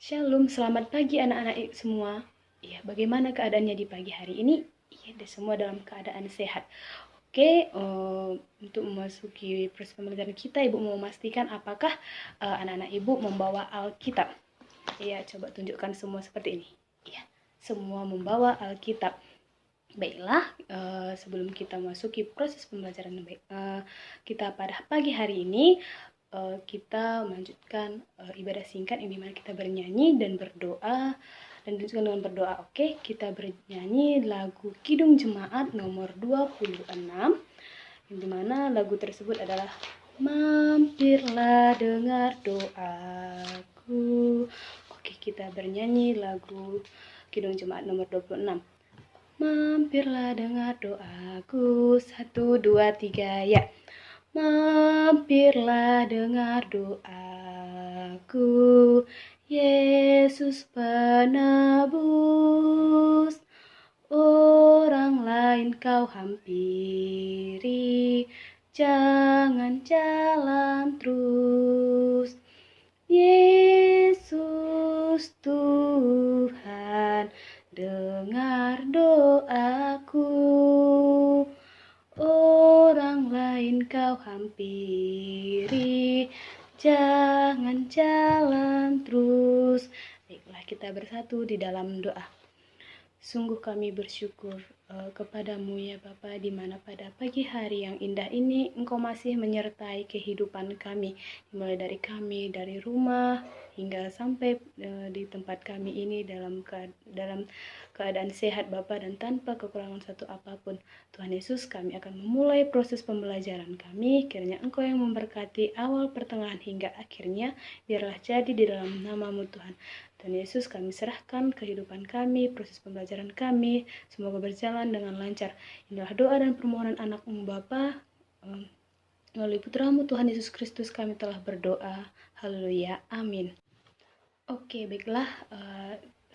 Shalom, selamat pagi anak-anak semua. Iya, bagaimana keadaannya di pagi hari ini? Iya, semua dalam keadaan sehat. Oke, untuk memasuki proses pembelajaran kita, Ibu mau memastikan apakah anak-anak Ibu membawa Alkitab? Iya, coba tunjukkan semua seperti ini. Iya, semua membawa Alkitab. Baiklah, sebelum kita memasuki proses pembelajaran kita pada pagi hari ini, kita melanjutkan ibadah singkat yang dimana kita bernyanyi dan berdoa dan dilanjutkan dengan berdoa. Oke, kita bernyanyi lagu Kidung Jemaat nomor 26 yang dimana lagu tersebut adalah Mampirlah dengar doaku. Oke, kita bernyanyi lagu Kidung Jemaat nomor 26. Mampirlah dengar doaku, 1, 2, 3, ya. Mampirlah dengar doaku, Yesus penebus. Orang lain kau hampiri, jangan jalan terus. Yesus Tuhan, dengar doaku. Orang lain kau hampiri, jangan jalan terus. Baiklah, kita bersatu di dalam doa. Sungguh kami bersyukur kepadamu ya Bapa, di mana pada pagi hari yang indah ini Engkau masih menyertai kehidupan kami, mulai dari kami, dari rumah hingga sampai di tempat kami ini dalam keadaan sehat Bapa dan tanpa kekurangan satu apapun. Tuhan Yesus, kami akan memulai proses pembelajaran kami, kiranya Engkau yang memberkati awal, pertengahan hingga akhirnya, biarlah jadi di dalam nama-Mu Tuhan. Tuhan Yesus, kami serahkan kehidupan kami, proses pembelajaran kami, semoga berjalan dengan lancar. Inilah doa dan permohonan anak-Mu Bapa, melalui putra-Mu Tuhan Yesus Kristus kami telah berdoa. Haleluya, amin. Oke, baiklah,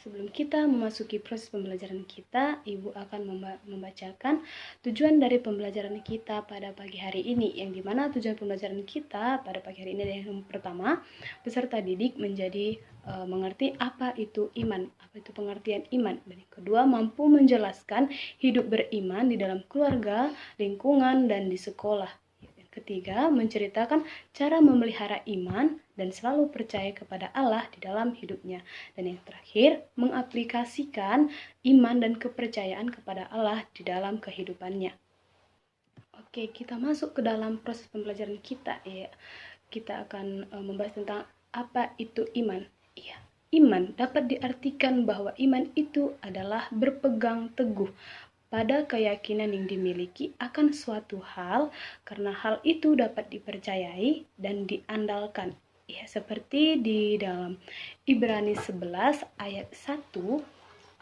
sebelum kita memasuki proses pembelajaran kita, Ibu akan membacakan tujuan dari pembelajaran kita pada pagi hari ini, yang dimana tujuan pembelajaran kita pada pagi hari ini adalah yang pertama, peserta didik menjadi mengerti apa itu iman, apa itu pengertian iman. Dan yang kedua, mampu menjelaskan hidup beriman di dalam keluarga, lingkungan, dan di sekolah. Yang ketiga, menceritakan cara memelihara iman dan selalu percaya kepada Allah di dalam hidupnya. Dan yang terakhir, mengaplikasikan iman dan kepercayaan kepada Allah di dalam kehidupannya. Oke, kita masuk ke dalam proses pembelajaran kita ya. Kita akan membahas tentang apa itu iman. Iya, iman dapat diartikan bahwa iman itu adalah berpegang teguh pada keyakinan yang dimiliki akan suatu hal karena hal itu dapat dipercayai dan diandalkan. Ya, seperti di dalam Ibrani 11 ayat 1,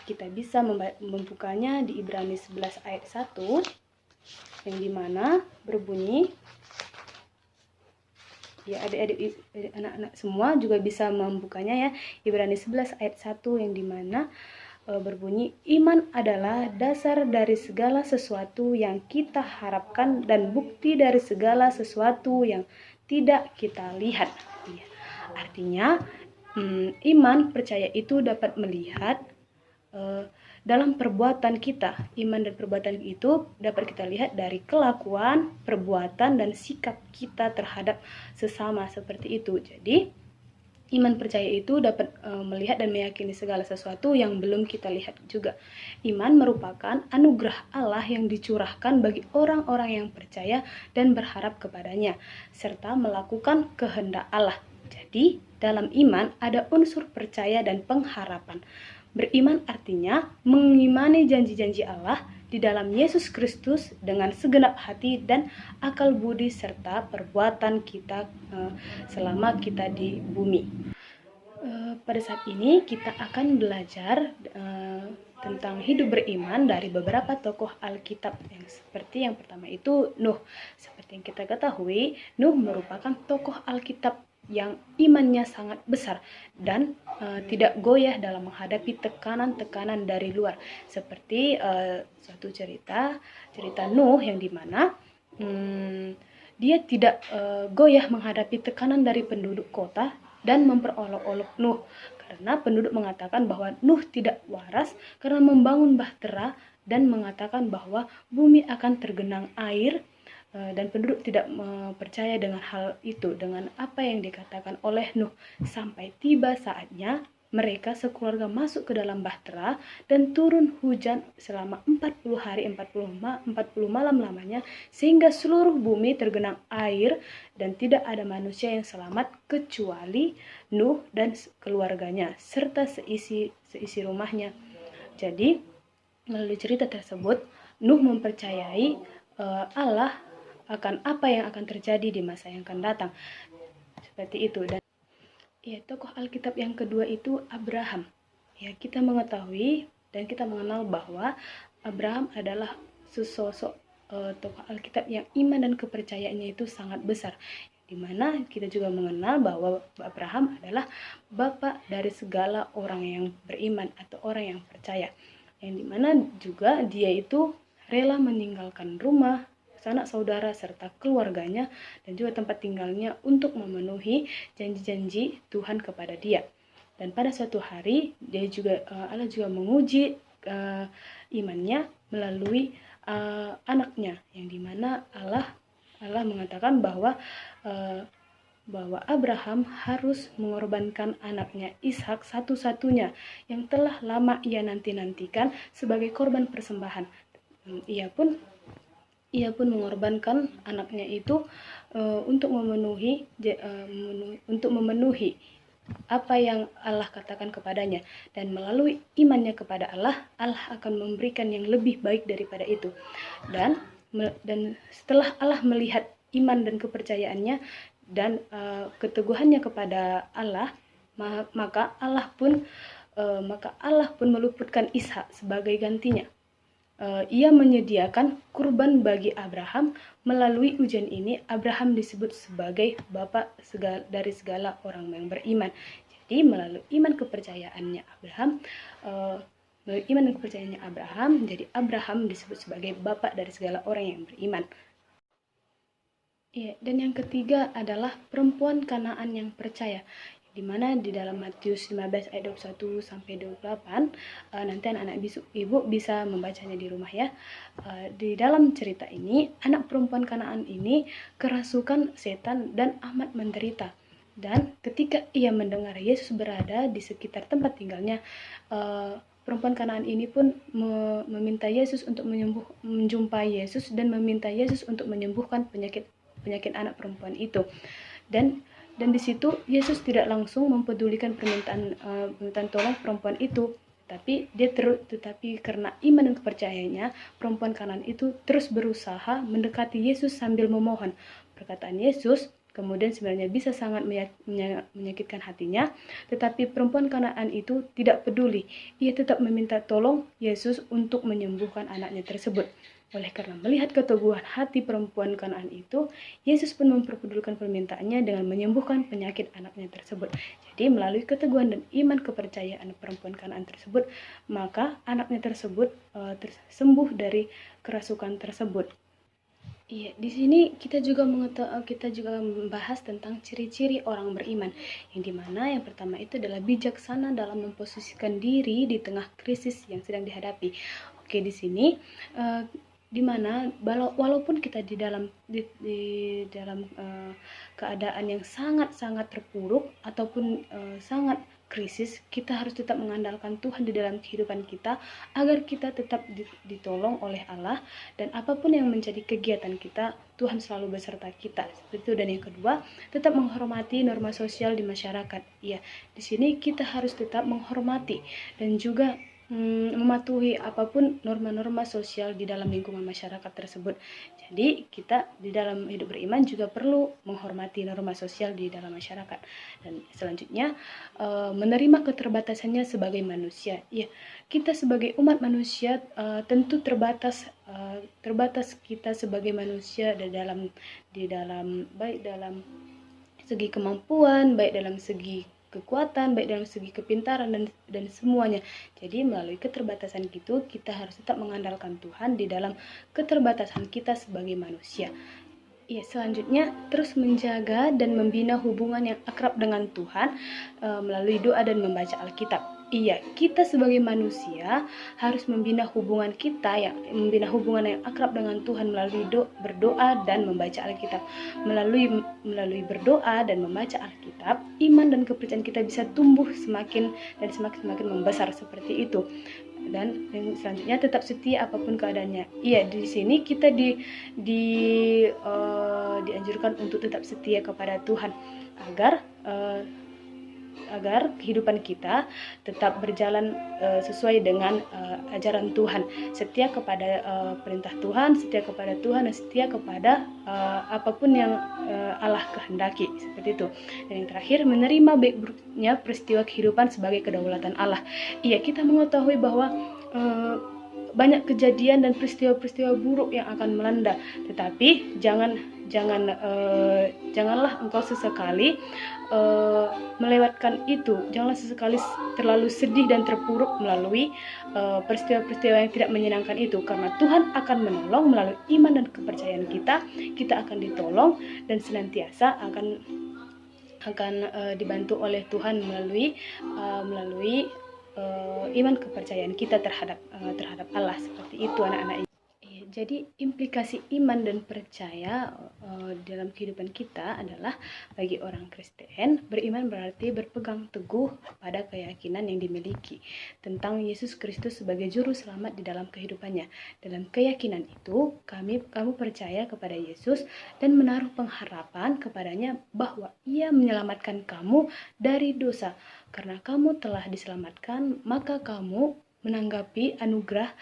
kita bisa membukanya di Ibrani 11 ayat 1, yang dimana berbunyi, ya adik-adik anak-anak semua juga bisa membukanya ya, Ibrani 11 ayat 1 yang dimana berbunyi, iman adalah dasar dari segala sesuatu yang kita harapkan dan bukti dari segala sesuatu yang tidak kita lihat. Ya, artinya iman percaya itu dapat melihat dalam perbuatan kita. Iman dan perbuatan itu dapat kita lihat dari kelakuan, perbuatan, dan sikap kita terhadap sesama seperti itu. Jadi, iman percaya itu dapat melihat dan meyakini segala sesuatu yang belum kita lihat juga. Iman merupakan anugerah Allah yang dicurahkan bagi orang-orang yang percaya dan berharap kepadanya, serta melakukan kehendak Allah. Jadi, dalam iman ada unsur percaya dan pengharapan. Beriman artinya mengimani janji-janji Allah di dalam Yesus Kristus dengan segenap hati dan akal budi serta perbuatan kita selama kita di bumi. Pada saat ini kita akan belajar tentang hidup beriman dari beberapa tokoh Alkitab, yang seperti yang pertama itu Nuh. Seperti yang kita ketahui, Nuh merupakan tokoh Alkitab yang imannya sangat besar dan tidak goyah dalam menghadapi tekanan-tekanan dari luar. Seperti suatu cerita Nuh yang dimana dia tidak goyah menghadapi tekanan dari penduduk kota dan memperolok-olok Nuh, karena penduduk mengatakan bahwa Nuh tidak waras karena membangun bahtera dan mengatakan bahwa bumi akan tergenang air, dan penduduk tidak percaya dengan hal itu, dengan apa yang dikatakan oleh Nuh. Sampai tiba saatnya mereka sekeluarga masuk ke dalam bahtera dan turun hujan selama 40 hari 40 malam lamanya, sehingga seluruh bumi tergenang air dan tidak ada manusia yang selamat kecuali Nuh dan keluarganya serta seisi rumahnya. Jadi melalui cerita tersebut Nuh mempercayai Allah akan apa yang akan terjadi di masa yang akan datang. Seperti itu. Dan ya, tokoh Alkitab yang kedua itu Abraham. Ya, kita mengetahui dan kita mengenal bahwa Abraham adalah sesosok tokoh Alkitab yang iman dan kepercayaannya itu sangat besar. Di mana kita juga mengenal bahwa Abraham adalah bapak dari segala orang yang beriman atau orang yang percaya. Yang dimana juga dia itu rela meninggalkan rumah, sanak saudara serta keluarganya dan juga tempat tinggalnya untuk memenuhi janji-janji Tuhan kepada dia. Dan pada suatu hari Allah juga menguji imannya melalui anaknya, yang dimana Allah mengatakan bahwa Abraham harus mengorbankan anaknya Ishak satu-satunya yang telah lama ia nanti-nantikan sebagai korban persembahan. Ia pun mengorbankan anaknya itu untuk memenuhi apa yang Allah katakan kepadanya, dan melalui imannya kepada Allah akan memberikan yang lebih baik daripada itu. Dan setelah Allah melihat iman dan kepercayaannya dan keteguhannya kepada Allah, maka Allah pun meluputkan Ishak sebagai gantinya. Ia menyediakan kurban bagi Abraham. Melalui ujian ini Abraham disebut sebagai bapak dari segala orang yang beriman. Jadi melalui iman kepercayaannya Abraham, jadi Abraham disebut sebagai bapak dari segala orang yang beriman. Ya, dan yang ketiga adalah perempuan Kanaan yang percaya, di mana di dalam Matius 15 ayat 21 sampai 28, nanti anak-anak ibu bisa membacanya di rumah ya. Di dalam cerita ini, anak perempuan Kanaan ini kerasukan setan dan amat menderita. Dan ketika ia mendengar Yesus berada di sekitar tempat tinggalnya, perempuan Kanaan ini pun meminta Yesus untuk menjumpai Yesus dan meminta Yesus untuk menyembuhkan penyakit anak perempuan itu. Dan di situ Yesus tidak langsung mempedulikan permintaan tolong perempuan itu, tetapi karena iman dan kepercayaannya, perempuan Kanaan itu terus berusaha mendekati Yesus sambil memohon. Perkataan Yesus kemudian sebenarnya bisa sangat menyakitkan hatinya, tetapi perempuan Kanaan itu tidak peduli. Ia tetap meminta tolong Yesus untuk menyembuhkan anaknya tersebut. Oleh karena melihat keteguhan hati perempuan Kanaan itu, Yesus pun memperpedulikan permintaannya dengan menyembuhkan penyakit anaknya tersebut. Jadi melalui keteguhan dan iman kepercayaan perempuan Kanaan tersebut, maka anaknya tersebut sembuh dari kerasukan tersebut. Iya, di sini kita juga membahas tentang ciri-ciri orang beriman, yang dimana yang pertama itu adalah bijaksana dalam memposisikan diri di tengah krisis yang sedang dihadapi. Oke, di sini dimana walaupun kita di dalam keadaan yang sangat terpuruk ataupun sangat krisis, kita harus tetap mengandalkan Tuhan di dalam kehidupan kita agar kita tetap ditolong oleh Allah, dan apapun yang menjadi kegiatan kita, Tuhan selalu beserta kita. Seperti itu. Dan yang kedua, tetap menghormati norma sosial di masyarakat. Ya, di sini kita harus tetap menghormati dan juga mematuhi apapun norma-norma sosial di dalam lingkungan masyarakat tersebut. Jadi kita di dalam hidup beriman juga perlu menghormati norma sosial di dalam masyarakat. Dan selanjutnya, menerima keterbatasannya sebagai manusia. Ya, kita sebagai umat manusia tentu terbatas kita sebagai manusia baik dalam segi kemampuan, baik dalam segi kekuatan, baik dalam segi kepintaran dan semuanya. Jadi melalui keterbatasan itu, kita harus tetap mengandalkan Tuhan di dalam keterbatasan kita sebagai manusia. Ya, selanjutnya terus menjaga dan membina hubungan yang akrab dengan Tuhan melalui doa dan membaca Alkitab. Iya, kita sebagai manusia harus membina hubungan yang akrab dengan Tuhan melalui berdoa dan membaca Alkitab. Melalui berdoa dan membaca Alkitab, iman dan kepercayaan kita bisa tumbuh semakin membesar seperti itu. Dan yang selanjutnya tetap setia apapun keadaannya. Iya, di sini kita dianjurkan untuk tetap setia kepada Tuhan agar kehidupan kita tetap berjalan sesuai dengan ajaran Tuhan, setia kepada perintah Tuhan, setia kepada Tuhan, dan setia kepada apapun yang Allah kehendaki, seperti itu. Dan yang terakhir, menerima baik buruknya peristiwa kehidupan sebagai kedaulatan Allah. Iya, kita mengetahui bahwa banyak kejadian dan peristiwa-peristiwa buruk yang akan melanda, tetapi janganlah engkau sesekali melewatkan itu. Janganlah sesekali terlalu sedih dan terpuruk melalui peristiwa-peristiwa yang tidak menyenangkan itu, karena Tuhan akan menolong melalui iman dan kepercayaan kita akan ditolong dan senantiasa akan dibantu oleh Tuhan melalui iman kepercayaan kita terhadap Allah, seperti itu anak-anak. Jadi implikasi iman dan percaya dalam kehidupan kita adalah, bagi orang Kristen, beriman berarti berpegang teguh pada keyakinan yang dimiliki tentang Yesus Kristus sebagai juru selamat di dalam kehidupannya. Dalam keyakinan itu, kamu percaya kepada Yesus dan menaruh pengharapan kepadanya bahwa Ia menyelamatkan kamu dari dosa. Karena kamu telah diselamatkan, maka kamu menanggapi anugerah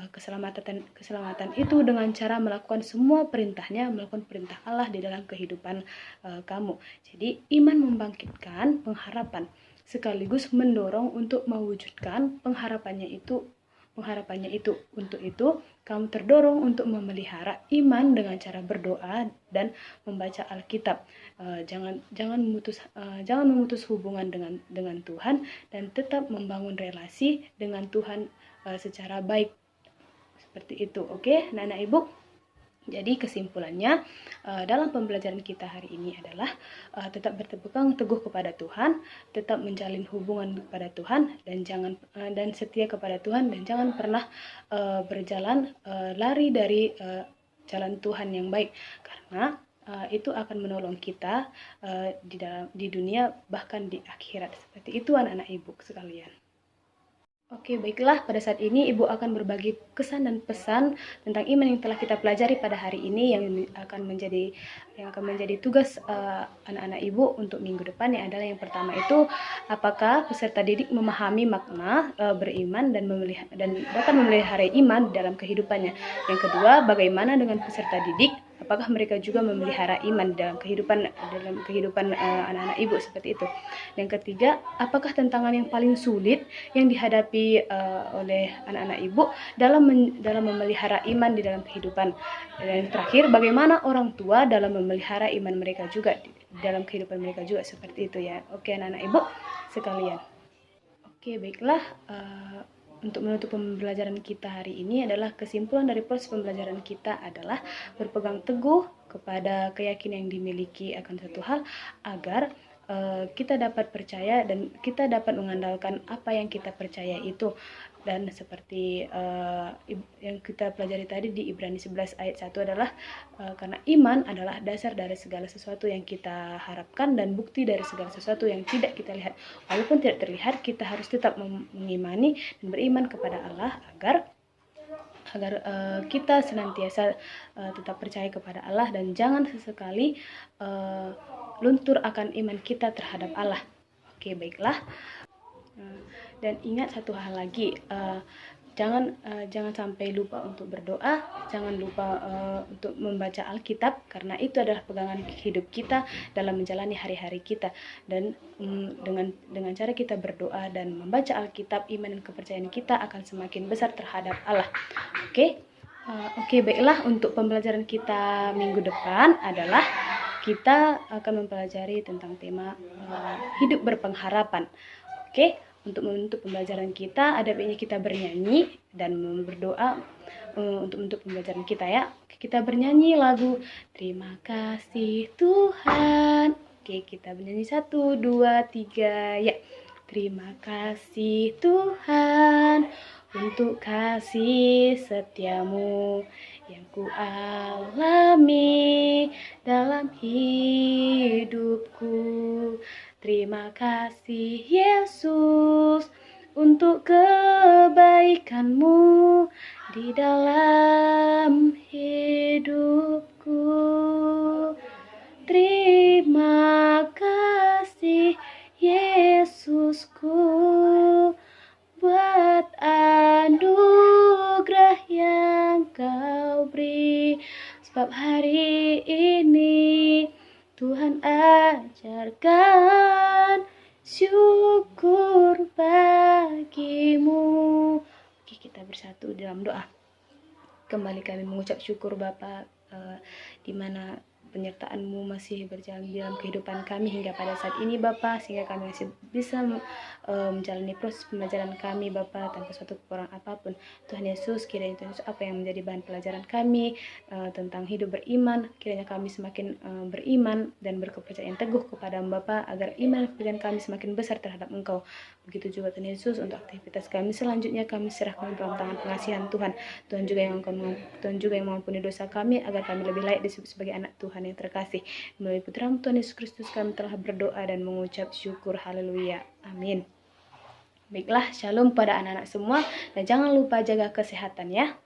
keselamatan itu dengan cara melakukan semua perintahnya, melakukan perintah Allah di dalam kehidupan kamu. Jadi iman membangkitkan pengharapan sekaligus mendorong untuk mewujudkan pengharapannya itu. Untuk itu kamu terdorong untuk memelihara iman dengan cara berdoa dan membaca Alkitab. Jangan memutus hubungan dengan Tuhan, dan tetap membangun relasi dengan Tuhan secara baik, seperti itu. Oke, anak-anak ibu. Jadi kesimpulannya dalam pembelajaran kita hari ini adalah tetap berpegang teguh kepada Tuhan, tetap menjalin hubungan kepada Tuhan, dan setia kepada Tuhan, dan jangan pernah berjalan lari dari jalan Tuhan yang baik, karena itu akan menolong kita di dunia bahkan di akhirat. Seperti itu anak-anak ibu sekalian. Oke, baiklah, pada saat ini Ibu akan berbagi kesan dan pesan tentang iman yang telah kita pelajari pada hari ini, yang akan menjadi tugas anak-anak Ibu untuk minggu depan, yang adalah yang pertama itu, apakah peserta didik memahami makna beriman dan dapat memelihara iman dalam kehidupannya. Yang kedua, bagaimana dengan peserta didik? Apakah mereka juga memelihara iman dalam kehidupan anak-anak Ibu, seperti itu. Yang ketiga, apakah tantangan yang paling sulit yang dihadapi oleh anak-anak Ibu dalam memelihara iman di dalam kehidupan. Dan yang terakhir, bagaimana orang tua dalam memelihara iman mereka juga di dalam kehidupan mereka juga, seperti itu ya. Oke, anak-anak Ibu sekalian. Oke, baiklah. Untuk menutup pembelajaran kita hari ini adalah, kesimpulan dari proses pembelajaran kita adalah berpegang teguh kepada keyakinan yang dimiliki akan satu hal, agar kita dapat percaya dan kita dapat mengandalkan apa yang kita percaya itu. Dan seperti yang kita pelajari tadi di Ibrani 11 ayat 1 adalah, karena iman adalah dasar dari segala sesuatu yang kita harapkan dan bukti dari segala sesuatu yang tidak kita lihat. Walaupun tidak terlihat, kita harus tetap mengimani dan beriman kepada Allah agar kita senantiasa tetap percaya kepada Allah, dan jangan sesekali luntur akan iman kita terhadap Allah. Oke, baiklah. Dan ingat satu hal lagi, jangan sampai lupa untuk berdoa, jangan lupa untuk membaca Alkitab, karena itu adalah pegangan hidup kita dalam menjalani hari-hari kita. Dan dengan cara kita berdoa dan membaca Alkitab, iman dan kepercayaan kita akan semakin besar terhadap Allah. Oke, baiklah, untuk pembelajaran kita minggu depan adalah kita akan mempelajari tentang tema hidup berpengharapan. untuk menutup pembelajaran kita, ada baiknya kita bernyanyi dan berdoa untuk pembelajaran kita ya. Kita bernyanyi lagu Terima Kasih Tuhan. Oke, kita bernyanyi 1, 2, 3 ya. Terima kasih Tuhan untuk kasih setiamu yang ku alami dalam hidupku. Terima kasih Yesus untuk kebaikanmu di dalam hidupku. Terima kasih Yesusku buat anugerah yang kau beri. Sebab hari ini Tuhan ajarkan syukur bagimu. Oke, kita bersatu dalam doa. Kembali kami mengucap syukur Bapa, di mana penyertaan-Mu masih berjalan di dalam kehidupan kami hingga pada saat ini Bapa, sehingga kami masih bisa menjalani proses pembelajaran kami Bapa tanpa suatu kekurangan apapun. Tuhan Yesus, kiranya Tuhan Yesus, apa yang menjadi bahan pelajaran kami tentang hidup beriman, kiranya kami semakin beriman dan berkepercayaan teguh kepada Bapa, agar iman dan kepercayaan kami semakin besar terhadap Engkau. Begitu juga Tuhan Yesus, untuk aktivitas kami selanjutnya kami serahkan dalam tangan pengasihan Tuhan. Tuhan juga yang mengampuni dosa kami, agar kami lebih layak disebut sebagai anak Tuhan yang terkasih. Melalui putra-Mu Tuhan Yesus Kristus kami telah berdoa dan mengucap syukur. Haleluya. Amin. Baiklah, shalom pada anak-anak semua, dan jangan lupa jaga kesehatan ya.